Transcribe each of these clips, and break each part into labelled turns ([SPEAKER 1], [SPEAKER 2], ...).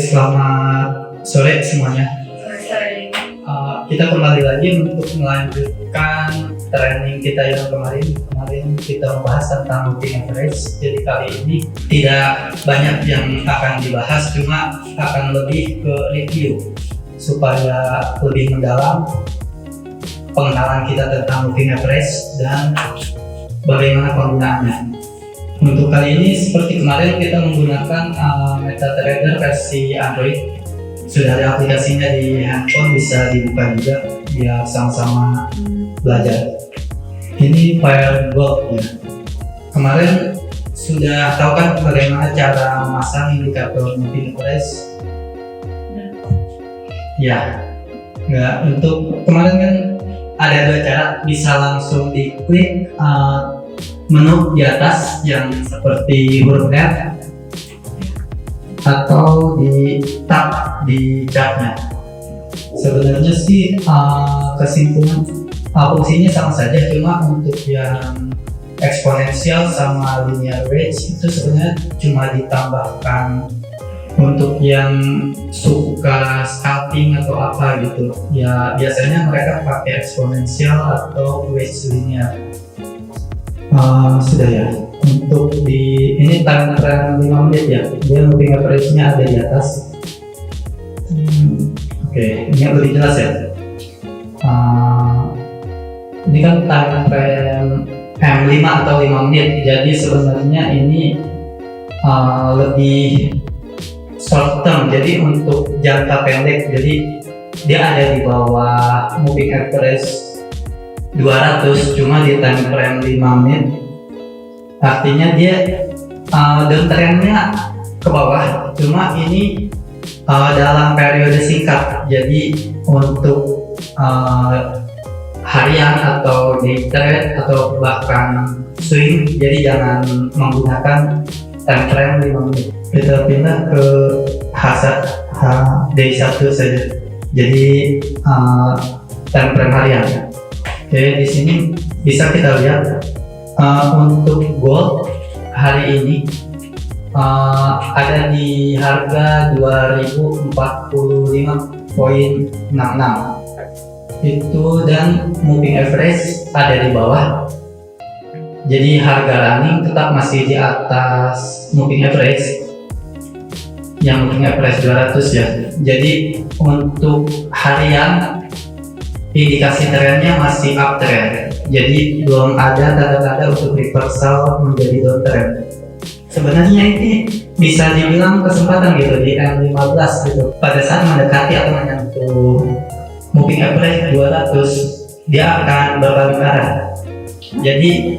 [SPEAKER 1] Selamat sore semuanya.
[SPEAKER 2] Sore.
[SPEAKER 1] Kita kembali lagi untuk melanjutkan training kita yang kemarin kita membahas tentang moving average. Jadi kali ini tidak banyak yang akan dibahas, cuma akan lebih ke review supaya lebih mendalam pengenalan kita tentang moving average dan bagaimana penggunaannya. Untuk kali ini seperti kemarin kita menggunakan MetaTrader versi Android. Sudah ada aplikasinya di handphone, bisa dibuka juga biar sama-sama belajar. Ini Firegold ya. Kemarin sudah tahu kan bagaimana cara memasang indikator moving average? Ya. Nggak, untuk kemarin kan ada dua cara, bisa langsung diklik menu di atas yang seperti huruf F atau di tab di chartnya. Sebenarnya sih kesimpulan fungsinya sama saja, cuma untuk yang eksponensial sama linear range itu sebenarnya cuma ditambahkan untuk yang suka scalping atau apa gitu ya, biasanya mereka pakai eksponensial atau wedge linear. Sudah ya. Untuk di ini time frame 5 menit ya, dia moving average-nya ada di atas. Oke, ini lebih jelas ya. Ini kan time frame M5 atau 5 menit, jadi sebenarnya ini lebih short term, jadi untuk jangka pendek. Jadi dia ada di bawah moving average 200, cuma di time frame 5 menit. Artinya dia downtrendnya ke bawah, cuma ini dalam periode singkat. Jadi untuk harian atau day trade atau bahkan swing, jadi jangan menggunakan time frame 5 menit. Kita pindah ke day 1 saja. Jadi time frame harian. Oke, di sini bisa kita lihat untuk gold hari ini ada di harga 2045.66 itu, dan moving average ada di bawah. Jadi harga running tetap masih di atas moving average, yang moving average 200 ya. Jadi untuk harian indikasi trennya masih uptrend, jadi belum ada tanda-tanda untuk reversal menjadi downtrend. Sebenarnya ini bisa dibilang kesempatan gitu di M15 gitu. Pada saat mendekati atau menyentuh moving average 200, dia akan berbalik arah. Jadi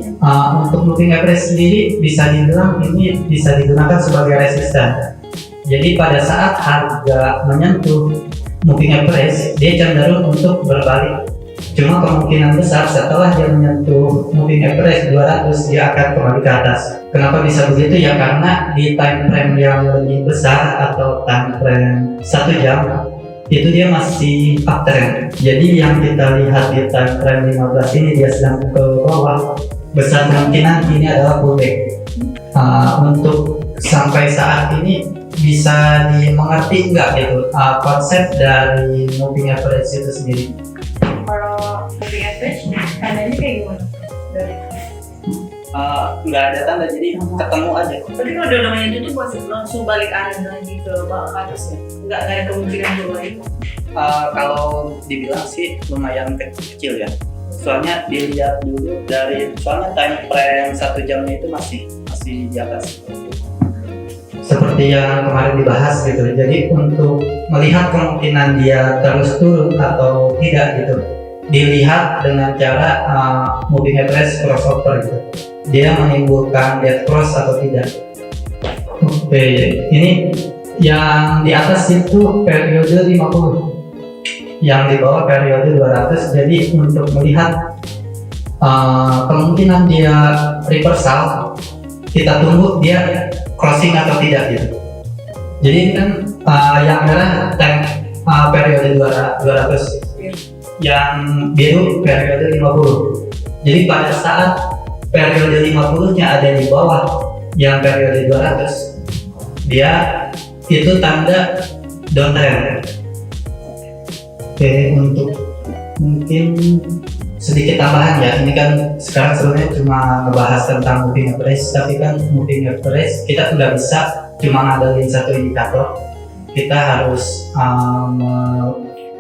[SPEAKER 1] untuk moving average sendiri bisa dibilang ini bisa digunakan sebagai resisten. Jadi pada saat harga menyentuh moving average, dia cenderung untuk berbalik. Cuma kemungkinan besar setelah dia menyentuh moving average 200, dia akan kembali ke atas. Kenapa bisa begitu ya? Karena di time frame yang lebih besar atau time frame 1 jam itu dia masih uptrend. Jadi yang kita lihat di time frame 15 ini dia sedang ke bawah, besar kemungkinan ini adalah pullback. Untuk sampai saat ini bisa dimengerti nggak gitu konsep dari moving average itu sendiri?
[SPEAKER 2] Kalau moving average, tandanya kayak gimana?
[SPEAKER 1] Nggak ada tanda, jadi ketemu aja.
[SPEAKER 2] Berarti kalau udah namanya itu langsung balik arah lagi ke bawah ke atas ya? Nggak ada kemungkinan berubah itu?
[SPEAKER 1] Kalau dibilang sih lumayan kecil ya. Soalnya dilihat dulu dari, soalnya time frame 1 jamnya itu masih di atas. Seperti yang kemarin dibahas gitu. Jadi untuk melihat kemungkinan dia terus turun atau tidak gitu, dilihat dengan cara moving average crossover gitu. Dia menimbulkan dead cross atau tidak. Oke, ini yang di atas itu periode 50, yang di bawah periode 200. Jadi untuk melihat kemungkinan dia reversal, kita tunggu dia crossing atau tidak gitu. Jadi ini kan yang merah periode 200, yang biru periode 50. Jadi pada saat periode 50-nya ada di bawah yang periode 200, dia itu tanda downtrend. Oke, untuk mungkin sedikit tambahan ya, ini kan sekarang sebenarnya cuma ngebahas tentang moving average, tapi kan moving average kita nggak bisa cuma ngandelin satu indikator, kita harus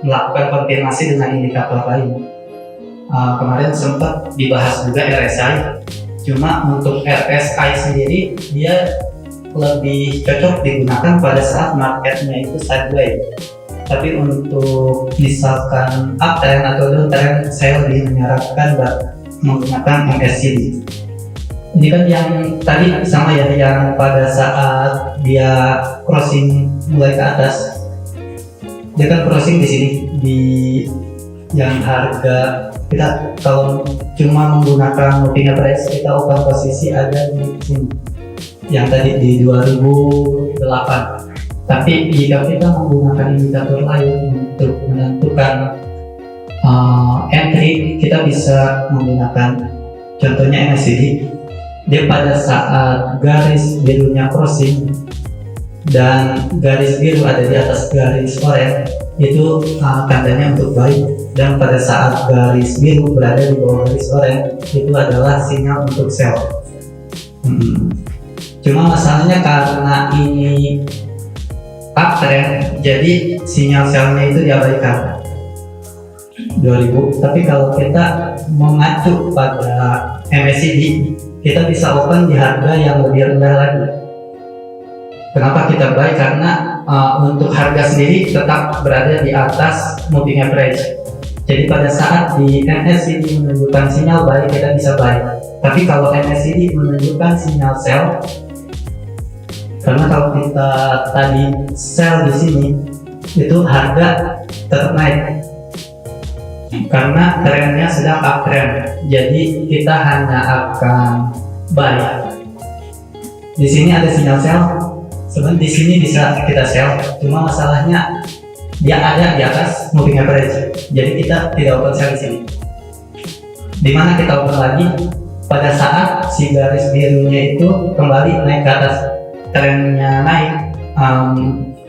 [SPEAKER 1] melakukan konfirmasi dengan indikator lain. Kemarin sempat dibahas juga RSI, cuma untuk RSI sendiri dia lebih cocok digunakan pada saat marketnya itu sideways. Tapi untuk misalkan uptrend atau downtrend, saya lebih menyarankan menggunakan MACD. Ini kan yang tadi sama ya, yang pada saat dia crossing mulai ke atas, dia kan crossing di sini di yang harga kita kalau cuma menggunakan moving average, kita open posisi ada di sini yang tadi di 2008. Tapi jika kita menggunakan indikator lain untuk menentukan entry, kita bisa menggunakan contohnya MACD. Dia pada saat garis birunya crossing dan garis biru ada di atas garis oranye, itu tandanya untuk buy, dan pada saat garis biru berada di bawah garis oranye, itu adalah sinyal untuk sell. Cuma masalahnya karena ini uptrend, jadi sinyal sellnya itu diabaikan 2000. Tapi kalau kita mengacu pada MACD, kita bisa open di harga yang lebih rendah lagi. Kenapa kita buy? Karena untuk harga sendiri tetap berada di atas moving average. Jadi pada saat di MACD menunjukkan sinyal buy, kita bisa buy. Tapi kalau MACD menunjukkan sinyal sell, karena kalau kita tadi sell di sini, itu harga tetap naik karena trennya sedang uptrend. Jadi kita hanya akan buy. Di sini ada sinyal sell, sebenarnya di sini bisa kita sell. Cuma masalahnya dia ada di atas moving average, jadi kita tidak open sell di sini. Dimana kita open lagi pada saat si garis birunya itu kembali naik ke atas, trennya naik,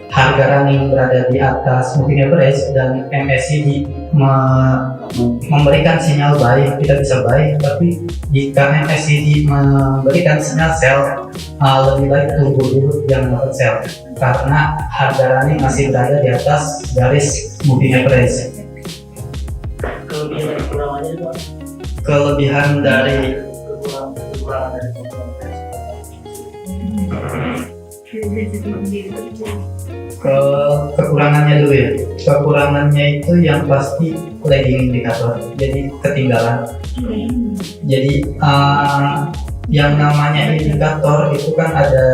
[SPEAKER 1] harga running berada di atas moving average dan MACD memberikan sinyal buy, kita bisa buy. Tapi jika MACD memberikan sinyal sell, lebih baik tunggu dulu, jangan lakukan sell karena harga running masih berada di atas garis moving average. Kelebihan dari kekurangan dari kekurangannya dulu ya. Kekurangannya itu yang pasti lagging indikator, jadi ketinggalan. Jadi yang namanya indikator itu kan ada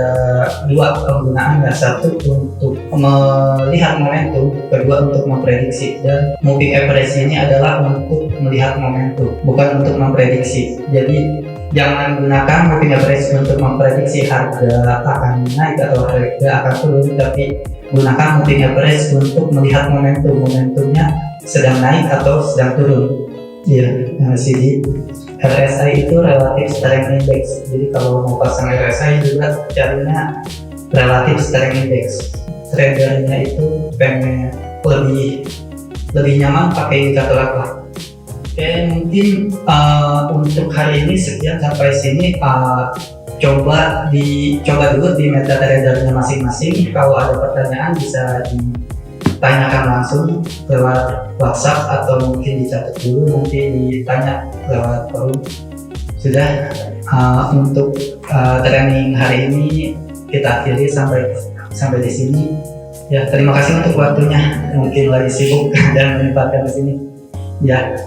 [SPEAKER 1] dua penggunaannya, satu untuk melihat momentum, kedua untuk memprediksi. Dan moving average ini adalah untuk melihat momentum, bukan untuk memprediksi. Jadi jangan gunakan moving average untuk memprediksi harga akan naik atau harga akan turun, tapi gunakan moving average untuk melihat momentumnya sedang naik atau sedang turun. Iya, MACD. RSI itu Relative Strength Index. Jadi kalau mau pasang RSI juga carinya Relative Strength Index. Tradernya itu pengen lebih nyaman pakai indikator apa? Oke, mungkin untuk hari ini sekian sampai sini. Coba dulu di MetaTrader-nya masing-masing. Kalau ada pertanyaan bisa ditanyakan langsung lewat WhatsApp atau mungkin dicatat dulu, nanti ditanya lewat forum. Sudah, untuk training hari ini kita akhiri sampai di sini. Ya, terima kasih untuk waktunya. Mungkin lagi sibuk dan menempatkan di sini. Ya.